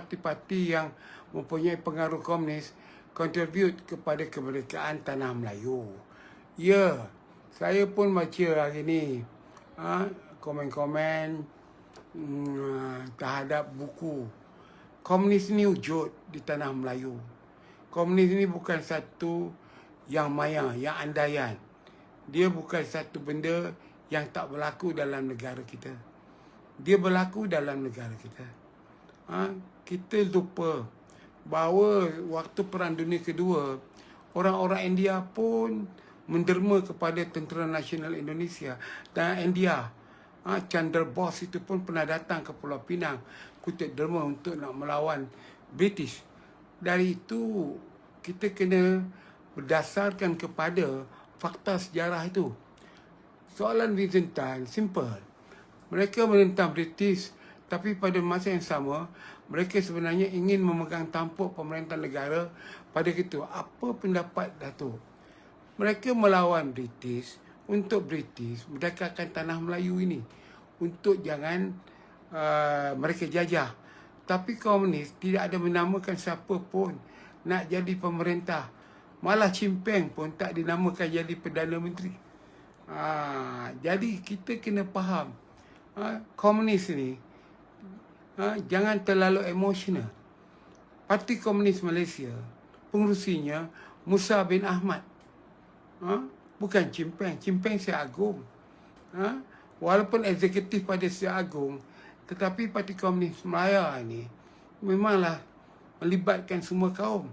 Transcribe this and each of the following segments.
parti-parti yang mempunyai pengaruh komunis contribute kepada kemerdekaan tanah Melayu. Ya, saya pun baca hari ni komen-komen terhadap buku. Komunis ni wujud di tanah Melayu. Komunis ni bukan satu yang maya, yang andaian. Dia bukan satu benda yang tak berlaku dalam negara kita. Dia berlaku dalam negara kita. Kita lupa bahawa waktu Perang Dunia Kedua, orang-orang India pun menderma kepada Tentera Nasional Indonesia. Dan India, Chandra Bose itu pun pernah datang ke Pulau Pinang, kutip derma untuk nak melawan British. Dari itu, kita kena berdasarkan kepada fakta sejarah itu. Soalan Byzantine simple. Mereka menentang British, tapi pada masa yang sama, mereka sebenarnya ingin memegang tampuk pemerintah negara pada itu. Apa pendapat Datuk? Mereka melawan British untuk British merdekakan tanah Melayu ini, untuk jangan mereka jajah. Tapi komunis tidak ada menamakan siapa pun nak jadi pemerintah. Malah Chimpeng pun tak dinamakan jadi Perdana Menteri. Jadi kita kena faham, komunis ni jangan terlalu emosional. Parti Komunis Malaysia, pengerusinya Musa bin Ahmad, bukan Chimpeng. Chimpeng Siak Agung. Walaupun eksekutif pada Siak Agung, tetapi Parti Komunis Melayu ni memanglah melibatkan semua kaum.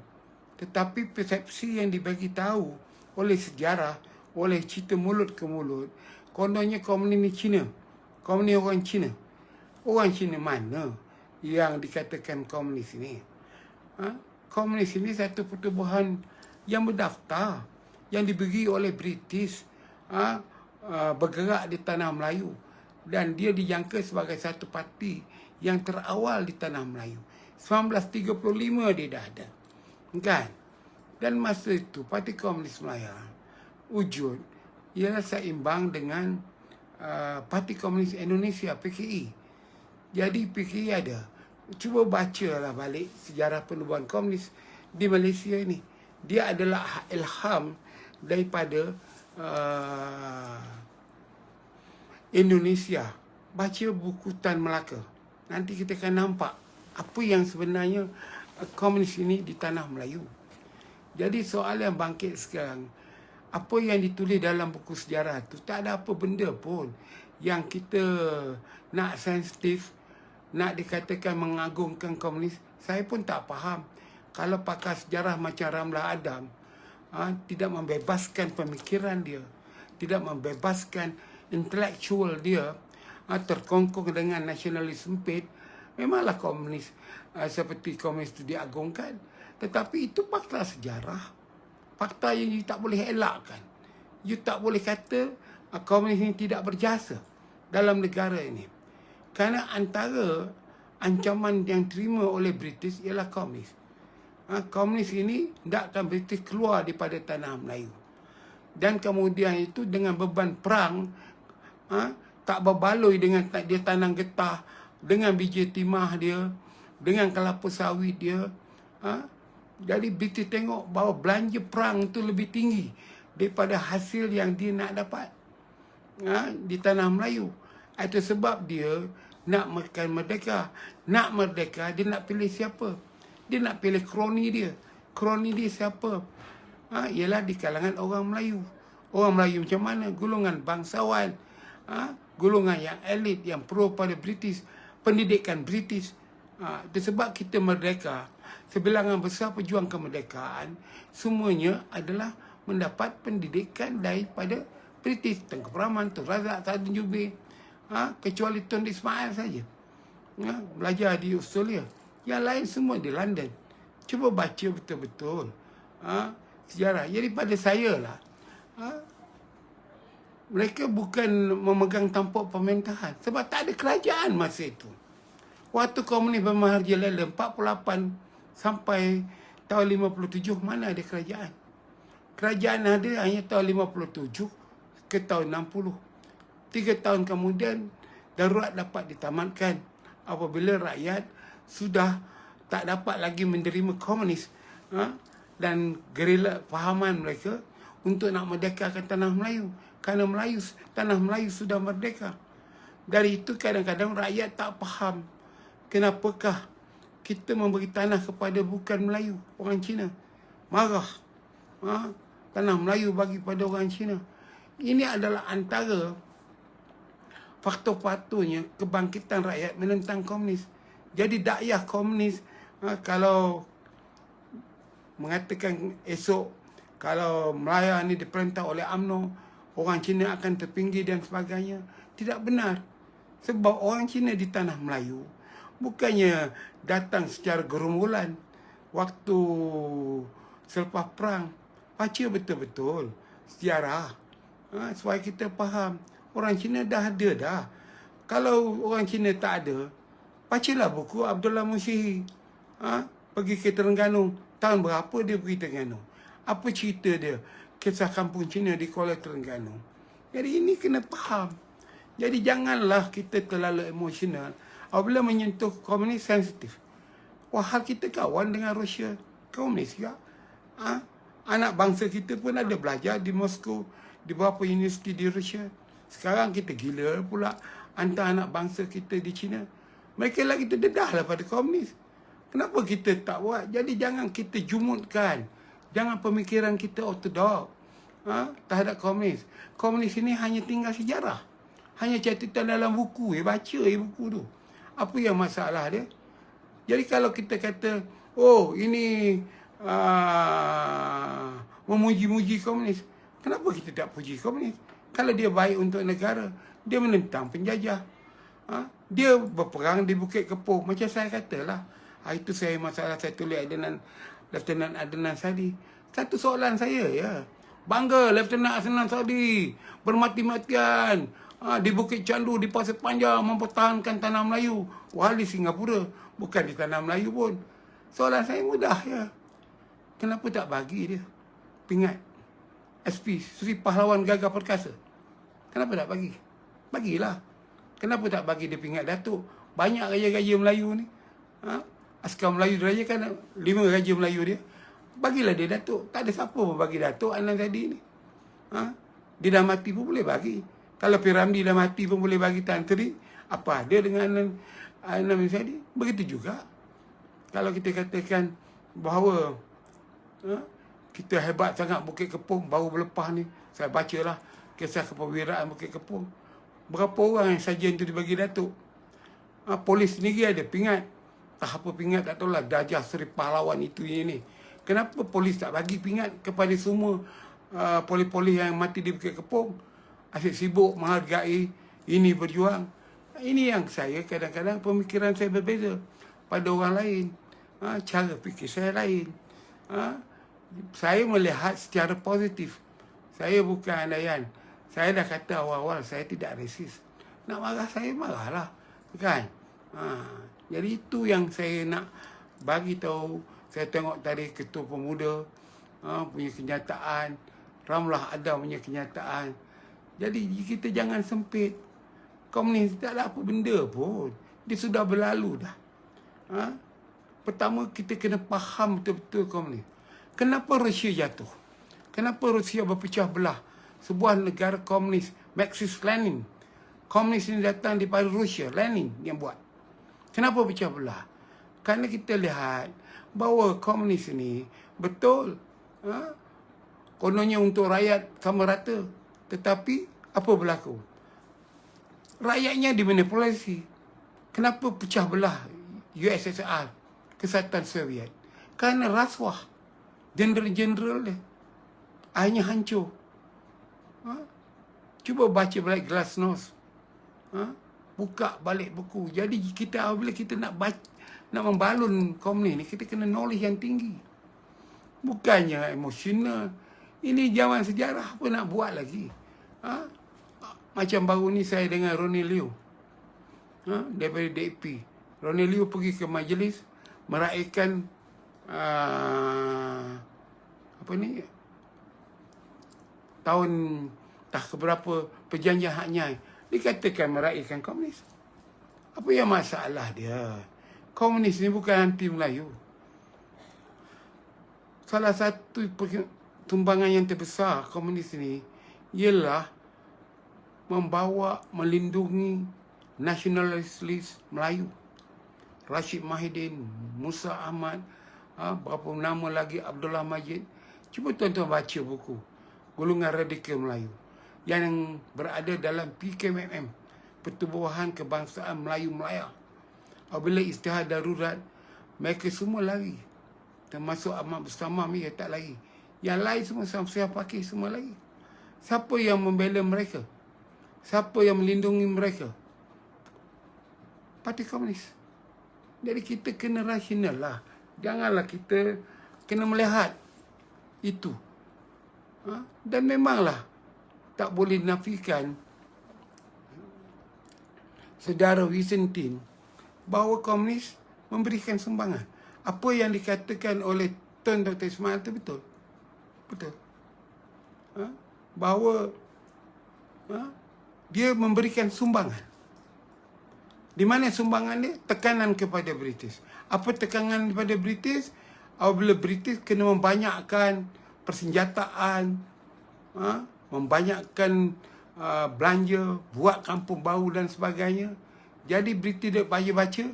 Tetapi persepsi yang dibagi tahu oleh sejarah, oleh cerita mulut ke mulut, kononnya komunis ni Cina. Komunis orang Cina. Orang Cina mana yang dikatakan komunis ini? Komunis ini satu pertubuhan yang berdaftar, yang diberi oleh British, bergerak di tanah Melayu. Dan dia dijangka sebagai satu parti yang terawal di tanah Melayu. 1935 dia dah ada. Kan? Dan masa itu Parti Komunis Melayu wujud ialah seimbang dengan Parti Komunis Indonesia, PKI. Jadi PKI ada. Cuba bacalah balik sejarah penubuhan komunis di Malaysia ini. Dia adalah ilham daripada Indonesia. Baca buku Tan Melaka. Nanti kita akan nampak apa yang sebenarnya komunis ini di tanah Melayu. Jadi soal yang bangkit sekarang, apa yang ditulis dalam buku sejarah tu, tak ada apa benda pun yang kita nak sensitif, nak dikatakan mengagungkan komunis. Saya pun tak faham kalau pakar sejarah macam Ramlah Adam tidak membebaskan pemikiran dia, tidak membebaskan intelektual dia, terkongkong dengan nasionalis sempit. Memanglah komunis seperti komunis itu diagungkan. Tetapi itu fakta sejarah. Fakta yang you tak boleh elakkan. You tak boleh kata komunis ini tidak berjasa dalam negara ini. Kerana antara ancaman yang terima oleh British ialah komunis. Komunis ini hendakkan British keluar daripada tanah Melayu. Dan kemudian itu dengan beban perang, tak berbaloi dengan dia tanam getah, dengan biji timah dia, dengan kelapa sawit dia. Jadi British tengok bahawa belanja perang itu lebih tinggi daripada hasil yang dia nak dapat di tanah Melayu. Itu sebab dia nak merdeka. Nak merdeka, dia nak pilih siapa? Dia nak pilih kroni dia. Kroni dia siapa? Ialah di kalangan orang Melayu. Orang Melayu macam mana? Golongan bangsawan, golongan yang elit, yang pro pada British, pendidikan British. Itu sebab kita merdeka. Sebilangan besar pejuang kemerdekaan semuanya adalah mendapat pendidikan daripada British. Tengku Peraman, Tun Razak, Sadin Jubir, kecuali Tun Ismail saja belajar di Australia. Yang lain semua di London. Cuba baca betul-betul sejarah. Jadi pada saya lah, mereka bukan memegang tampuk pemerintahan sebab tak ada kerajaan masa itu. Waktu komunis bermerajalela 48 sampai tahun 57, mana ada kerajaan? Kerajaan ada hanya tahun 57 ke tahun 60. 3 tahun kemudian darurat dapat ditamatkan apabila rakyat sudah tak dapat lagi menerima komunis, dan gerila fahaman mereka untuk nak merdekakan tanah Melayu. Kerana tanah Melayu sudah merdeka. Dari itu kadang-kadang rakyat tak faham kenapakah kita memberi tanah kepada bukan Melayu, orang Cina. Marah. Tanah Melayu bagi pada orang Cina. Ini adalah antara faktor-faktornya kebangkitan rakyat menentang komunis. Jadi dakwah komunis kalau mengatakan esok kalau Melaya ni diperintah oleh UMNO, orang Cina akan terpinggir dan sebagainya, tidak benar. Sebab orang Cina di tanah Melayu bukannya datang secara gerombolan waktu selepas perang. Baca betul-betul sejarah, supaya kita faham. Orang Cina dah ada dah. Kalau orang Cina tak ada, bacalah buku Abdullah Musihi. Pergi ke Terengganu. Tahun berapa dia pergi Terengganu? Apa cerita dia? Kisah kampung Cina di Kuala Terengganu. Jadi ini kena faham. Jadi janganlah kita terlalu emosional. Apabila menyentuh komunis, sensitif. Wahal kita kawan dengan Rusia. Komunis juga. Anak bangsa kita pun ada belajar di Moskow, di beberapa universiti di Rusia. Sekarang kita gila pula hantar anak bangsa kita di China. Mereka lagi terdedah pada komunis. Kenapa kita tak buat? Jadi jangan kita jumutkan. Jangan pemikiran kita ortodok terhadap komunis. Komunis ini hanya tinggal sejarah. Hanya catatan dalam buku. Baca buku tu. Apa yang masalah dia? Jadi kalau kita kata, oh ini memuji-muji komunis. Kenapa kita tak puji komunis? Kalau dia baik untuk negara, dia menentang penjajah. Dia berperang di Bukit Kepong. Macam saya katalah. Itu saya masalah saya tulis Lieutenant Adnan Sadi. Satu soalan saya ya. Bangga Lieutenant Adnan Sadi bermati-matian di Bukit Candu, di Pasir Panjang mempertahankan tanah Melayu. Wahal di Singapura, bukan di tanah Melayu pun. Soalan saya mudah ya. Kenapa tak bagi dia pingat SP Sri Pahlawan Gagah Perkasa? Kenapa tak bagi? Bagilah. Kenapa tak bagi dia pingat Datuk? Banyak raja-raja Melayu ni. Askar Melayu raja kan 5 raja Melayu dia. Bagilah dia Datuk. Tak ada siapa pun bagi Datuk Adnan Sadi ni. Dia dah mati pun boleh bagi. Kalau Piramli dah mati pun boleh bagi Tan Sri. Apa ada dengan Adnan Sadi? Begitu juga. Kalau kita katakan bahawa kita hebat sangat Bukit Kepong baru berlepas ni. Saya bacalah kisah kepewiraan Bukit Kepong. Berapa orang yang sarjan tu dibagi Datuk? Polis sendiri ada pingat. Tak apa pingat tak tahulah. Darjah Seri Pahlawan itu ini. Kenapa polis tak bagi pingat kepada semua polis-polis yang mati di Bukit Kepong? Asyik sibuk menghargai ini berjuang. Ini yang saya kadang-kadang pemikiran saya berbeza pada orang lain. Cara fikir saya lain. Saya melihat secara positif. Saya bukan andaian. Saya dah kata awal-awal saya tidak resis. Nak marah saya marahlah. Kan? Jadi itu yang saya nak bagi tahu. Saya tengok tadi Ketua Pemuda punya kenyataan. Ramlah Adam punya kenyataan. Jadi kita jangan sempit. Komunis tak ada apa benda pun. Dia sudah berlalu dah. Pertama kita kena faham betul-betul komunis. Kenapa Rusia jatuh? Kenapa Rusia berpecah belah? Sebuah negara komunis, Marxist Lenin. Komunis ini datang daripada Rusia, Lenin yang buat. Kenapa pecah belah? Kerana kita lihat bahawa komunis ini betul kononnya untuk rakyat sama rata. Tetapi apa berlaku? Rakyatnya dimanipulasi. Kenapa pecah belah USSR, Kesatuan Soviet? Kerana rasuah. Jeneral-jeneral dia akhirnya hancur. Cuba baca balik Glasnost. Buka balik buku. Jadi kita apabila kita nak baca, nak membalun komunis ni, kita kena knowledge yang tinggi. Bukannya emosional. Ini zaman sejarah, apa nak buat lagi? Macam baru ni saya dengan Ronnie Liu daripada DAP. Ronnie Liu pergi ke majlis meraihkan tahun tak keberapa perjanjian hak nyai. Dikatakan meraihkan komunis. Apa yang masalah dia? komunis ni bukan anti Melayu. Salah satu tumbangan yang terbesar komunis ni ialah melindungi nasionalis Melayu. Rashid Mahidin, Musa Ahmad, berapa nama lagi, Abdullah Majid. Cuba tuan-tuan baca buku Golongan Radikal Melayu yang berada dalam PKMM, Pertubuhan Kebangsaan Melayu Melaya. Apabila istilah darurat, mereka semua lari. Termasuk Ahmad Mustamam ni, tak lari. Yang lain semua sama-sama pakai, semua lari. Siapa yang membela mereka? Siapa yang melindungi mereka? Parti Komunis. Jadi kita kena rasional lah. Janganlah kita kena melihat itu. Dan memanglah tak boleh nafikan saudara Vicentin bahawa komunis memberikan sumbangan. Apa yang dikatakan oleh Tun Dr. Ismail itu betul. Betul. Bahawa dia memberikan sumbangan. Di mana sumbangan dia? Tekanan kepada British. Apa tekanan kepada British? Apabila British kena membanyakkan persenjataan, membanyakkan belanja, buat kampung baru dan sebagainya. Jadi British dia baca,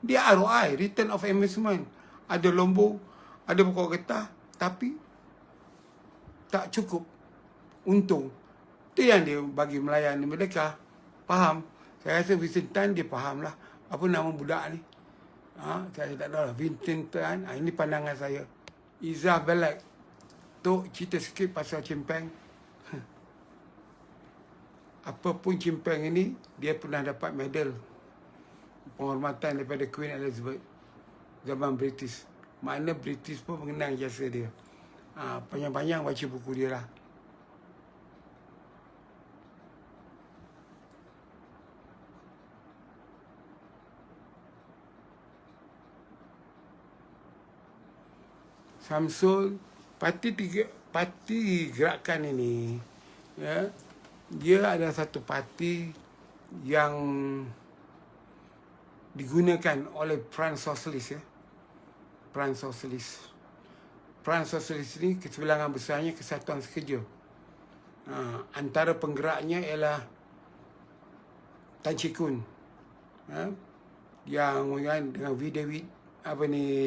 dia ROI, Return of Investment. Ada lombok, ada pokok getah, tapi tak cukup untung. Itu yang dia bagi melayani mereka. Faham? Saya rasa Vincent Tan dia faham lah. Apa nama budak ni? Saya tak tahu lah. Vincent Tan, ini pandangan saya. Izzah Belak. Tok cerita sikit pasal Chimpeng. Apapun Chimpeng ini, dia pernah dapat medal penghormatan daripada Queen Elizabeth zaman British. Makna British pun mengenang jasa dia. Panjang-panjang baca buku dia lah. Samsul, parti gerakan ini, ya, dia adalah satu parti yang digunakan oleh Peran Sosialis, ya. Peran Sosialis. Peran Sosialis ini kesebilangan besarnya Kesatuan Sekerja. Antara penggeraknya ialah Tan Chee Koon, yang dengan V. David,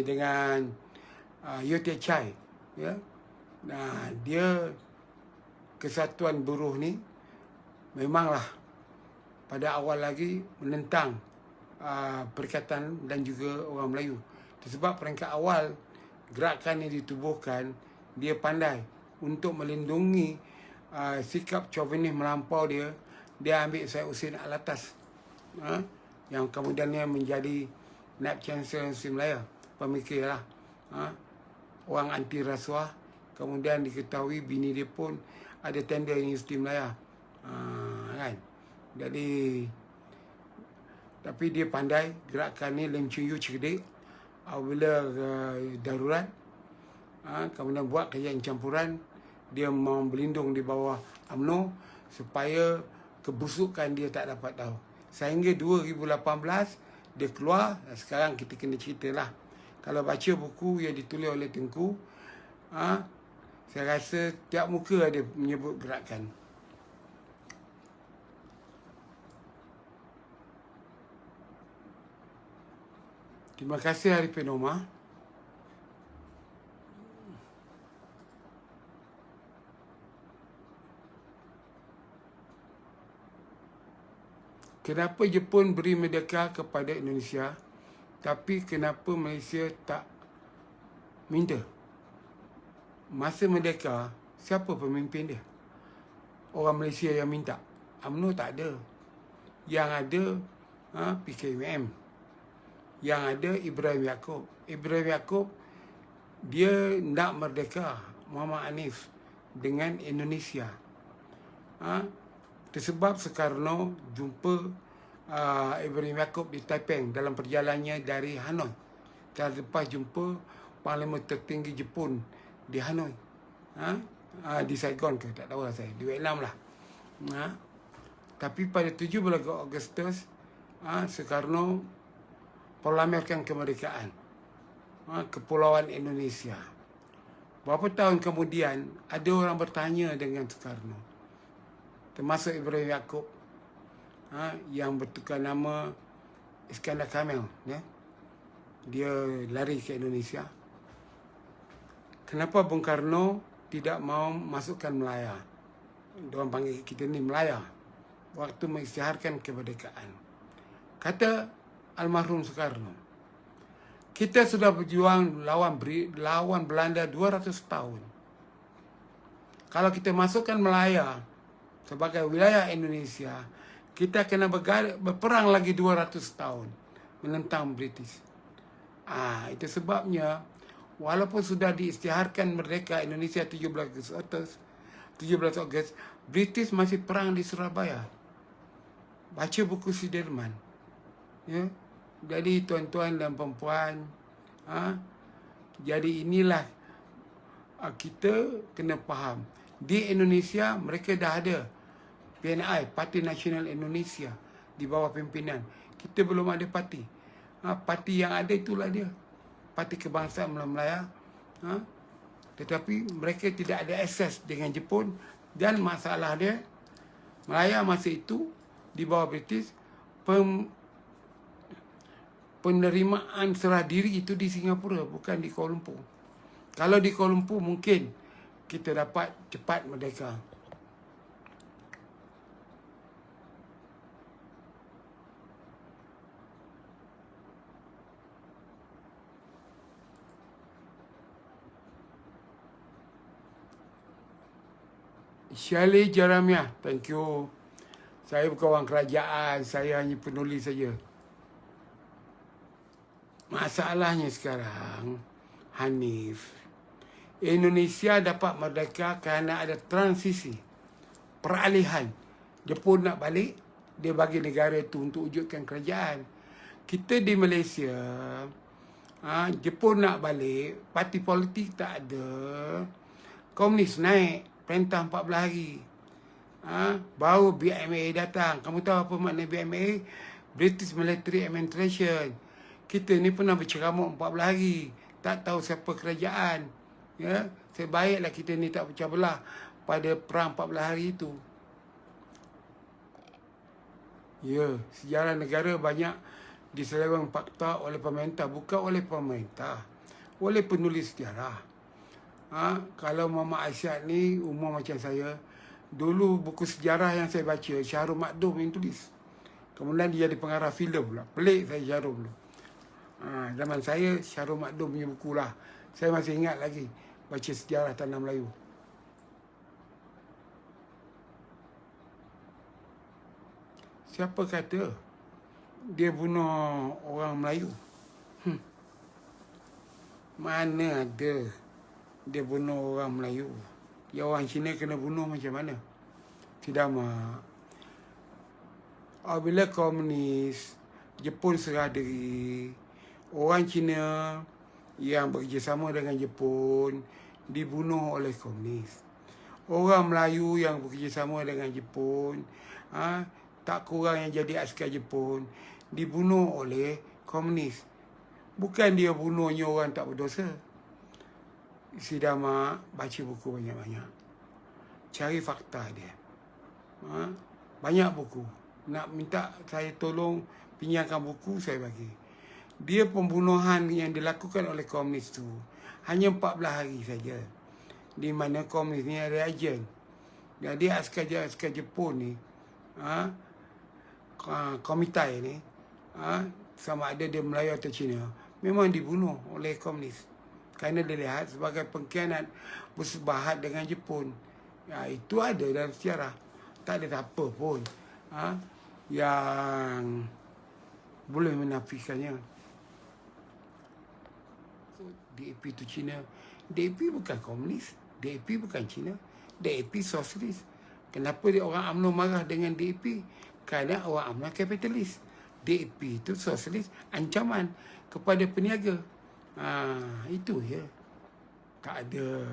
dengan Yeo Tia Chai, ya. Nah, dia Kesatuan Buruh ni memanglah pada awal lagi menentang Perikatan dan juga orang Melayu. Sebab peringkat awal gerakan ini ditubuhkan, dia pandai untuk melindungi sikap chauvinis melampau dia. Dia ambil Syed Hussein Alatas, yang kemudiannya menjadi Naib Chancellor Universiti Melaya, pemikir lah, orang anti rasuah. Kemudian diketahui bini dia pun ada tender Universiti Melaya, kan. Jadi tapi dia pandai gerakan ni, Lim Chun Yu cerdik. Apabila darurat, kemudian buat kajian campuran, dia mau berlindung di bawah UMNO supaya kebusukan dia tak dapat tahu. Sehingga 2018 dia keluar. Sekarang kita kena ceritalah. Kalau baca buku yang ditulis oleh Tengku, saya rasa tiap muka ada menyebut gerakan. Terima kasih Arifin Omar. Kenapa Jepun beri merdeka kepada Indonesia, tapi kenapa Malaysia tak minta? Masa merdeka, siapa pemimpin dia? Orang Malaysia yang minta. UMNO tak ada. Yang ada PKMM. Yang ada Ibrahim Yaakob. Ibrahim Yaakob, dia nak merdeka Muhammad Hanif dengan Indonesia. Tersebab Soekarno jumpa Ibrahim Yaakob di Taiping dalam perjalanannya dari Hanoi. Terlepas jumpa Parlimen tertinggi Jepun di Hanoi. Di Saigon ke? Tak tahu lah saya. Di Vietnam lah. Tapi pada 17 Ogustus, Soekarno proklamirkan kemerdekaan Kepulauan Indonesia. Berapa tahun kemudian ada orang bertanya dengan Soekarno, termasuk Ibrahim Yaakob, yang bertukar nama Iskandar Kamil, ya. Dia lari ke Indonesia. Kenapa Bung Karno tidak mau masukkan Melaya? Diorang panggil kita ni Melaya waktu mengisytiharkan kemerdekaan. Kata almarhum Soekarno, kita sudah berjuang lawan Belanda 200 tahun. Kalau kita masukkan Melaya sebagai wilayah Indonesia, kita kena berperang lagi 200 tahun menentang British. Itu sebabnya walaupun sudah diisytiharkan merdeka Indonesia 17 Ogos, British masih perang di Surabaya. Baca buku Sudirman. Ya. Jadi tuan-tuan dan puan-puan, jadi inilah kita kena faham. Di Indonesia mereka dah ada PNI, Parti Nasional Indonesia, di bawah pimpinan. Kita belum ada parti. Parti yang ada itulah dia, Parti Kebangsaan Melayu. Tetapi mereka tidak ada akses dengan Jepun. Dan masalah dia, Melaya masa itu di bawah British, penerimaan serah diri itu di Singapura, bukan di Kuala Lumpur. Kalau di Kuala Lumpur mungkin kita dapat cepat merdeka. Syali Jeremiah, thank you. Saya bukan orang kerajaan, saya hanya penulis saja. Masalahnya sekarang, Hanif, Indonesia dapat merdeka kerana ada transisi, peralihan. Jepun nak balik, dia bagi negara itu untuk wujudkan kerajaan. Kita di Malaysia, Jepun nak balik, parti politik tak ada, komunis naik, perintah 14 hari. Baru BMA datang. Kamu tahu apa makna BMA? British Military Administration. Kita ni pernah berceramuk 14 hari. Tak tahu siapa kerajaan. Ya, sebaiklah kita ni tak pecah belah pada perang 14 hari itu. Ya, sejarah negara banyak diseleweng fakta oleh pemerintah. Bukan oleh pemerintah, oleh penulis sejarah. Kalau Muhammad Aisyad ni umur macam saya, dulu buku sejarah yang saya baca, Syahrul Makdum yang tulis. Kemudian dia jadi pengarah filem pula. Pelik saya Syahrul dulu. Zaman saya Syahrul Makdum punya buku lah. Saya masih ingat lagi baca sejarah Tanah Melayu. Siapa kata dia bunuh orang Melayu? Mana ada dia bunuh orang Melayu? Ya, orang Cina kena bunuh macam mana? Tidak mak. Apabila komunis, Jepun serah diri, orang Cina yang bekerjasama dengan Jepun dibunuh oleh komunis. Orang Melayu yang bekerjasama dengan Jepun, tak kurang yang jadi askar Jepun, dibunuh oleh komunis. Bukan dia bunuhnya orang tak berdosa. Sidama, baca buku banyak-banyak. Cari fakta dia. Banyak buku. Nak minta saya tolong pinjamkan buku, saya bagi. Dia pembunuhan yang dilakukan oleh komunis tu hanya 14 hari saja. Di mana komunis ni ada agen. Jadi askar Jepun ni, Komitai ni, sama ada dia Melayu atau Cina, memang dibunuh oleh komunis. Kerana dilihat sebagai pengkhianat bersebahat dengan Jepun. Itu ada dalam sejarah. Tak ada apa pun yang boleh menafikannya. DAP itu Cina. DAP bukan komunis. DAP bukan Cina. DAP sosialis. Kenapa dia orang UMNO marah dengan DAP? Kerana orang UMNO kapitalis. DAP itu sosialis, ancaman kepada peniaga. Itu ya. Tak ada.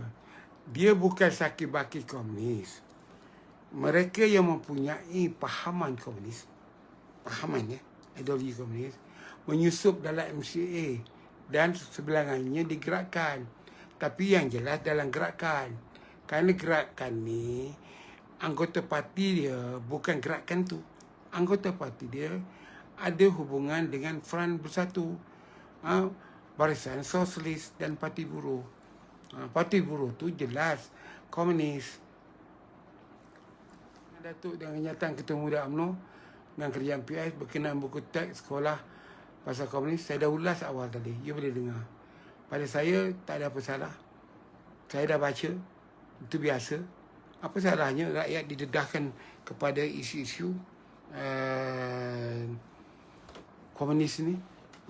Dia bukan saki-baki komunis. Mereka yang mempunyai pahaman komunis, pahaman ya, ideologi komunis, menyusup dalam MCA dan sebelangannya digerakkan. Tapi yang jelas dalam gerakan. Kerana gerakan ni, anggota parti dia bukan gerakan tu. Anggota parti dia ada hubungan dengan Front Bersatu, Barisan Sosialis dan Parti Buruh. Parti Buruh tu jelas komunis. Datuk dengan kenyataan Ketua Muda UMNO dengan kerjaan PIS berkenaan buku teks sekolah pasal komunis, saya dah ulas awal tadi. You boleh dengar. Pada saya tak ada apa salah. Saya dah baca. Itu biasa. Apa salahnya rakyat didedahkan kepada isu-isu komunis ni.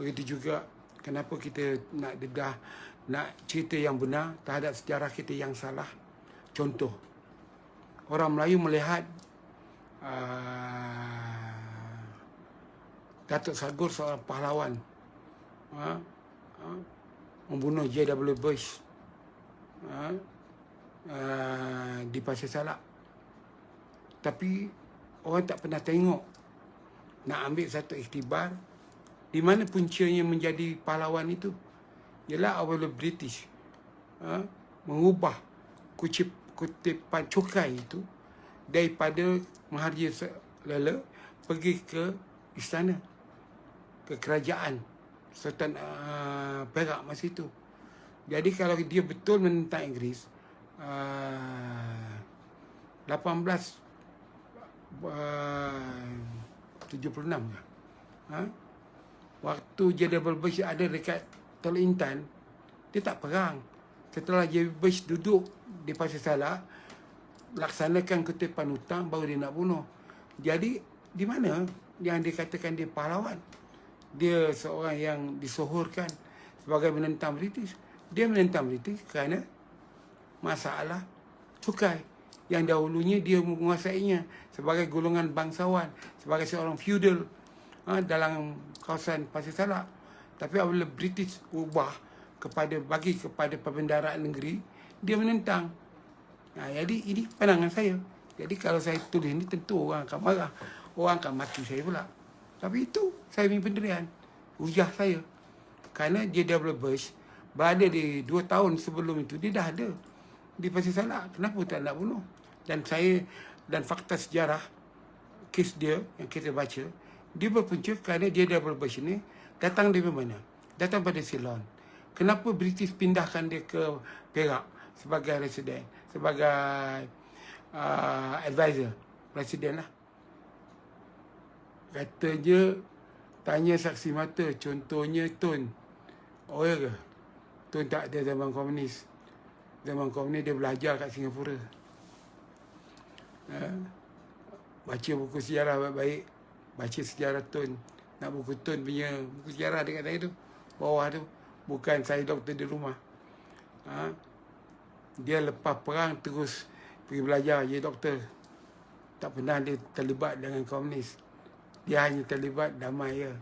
Begitu juga kenapa kita nak dedah, nak cerita yang benar terhadap sejarah kita yang salah. Contoh, orang Melayu melihat Datuk Sagur seorang pahlawan, membunuh J.W. Bush di Pasir Salak. Tapi orang tak pernah tengok, nak ambil satu iktibar di mana puncanya menjadi pahlawan itu ialah awal British mengubah kutipan cukai itu daripada Mahathir Lela pergi ke istana, ke kerajaan Sultan Perak masa itu. Jadi kalau dia betul menentang Inggeris, 1876 waktu J.W. Bush ada dekat Teluk Intan, dia tak perang. Setelah J.W. Bush duduk di Pasir Salak, laksanakan kutipan hutang, baru dia nak bunuh. Jadi di mana yang dikatakan dia pahlawan? Dia seorang yang disohorkan sebagai menentang British. Dia menentang British kerana masalah cukai yang dahulunya dia menguasainya sebagai golongan bangsawan, sebagai seorang feudal dalam kawasan Pasir Salak. Tapi apabila British ubah bagi kepada perbendaharaan negeri, dia menentang. Jadi ini pandangan saya. Jadi kalau saya tulis ini, tentu orang akan marah, orang akan maki saya pula. Tapi itu saya punya pendirian, hujah saya. Kerana J.W. Bush berada di 2 tahun sebelum itu, dia dah ada di Pasir Salak. Kenapa tak nak bunuh? Dan saya, dan fakta sejarah kes dia yang kita baca, dia berpunca kerana J.W. Bush ni datang dari mana? Datang pada Ceylon. Kenapa British pindahkan dia ke Perak sebagai residen, sebagai advisor presiden lah. Katanya, tanya saksi mata, contohnya Tun. Oh ya ke? Tun tak ada zaman komunis. Zaman komunis dia belajar kat Singapura. Baca buku sejarah baik-baik. Baca sejarah Tun. Nak buku Tun punya buku sejarah dekat saya tu, bawah tu. Bukan saya doktor di rumah. Dia lepas perang terus pergi belajar jadi doktor. Tak pernah dia terlibat dengan komunis. Dia hanya terlibat damai je.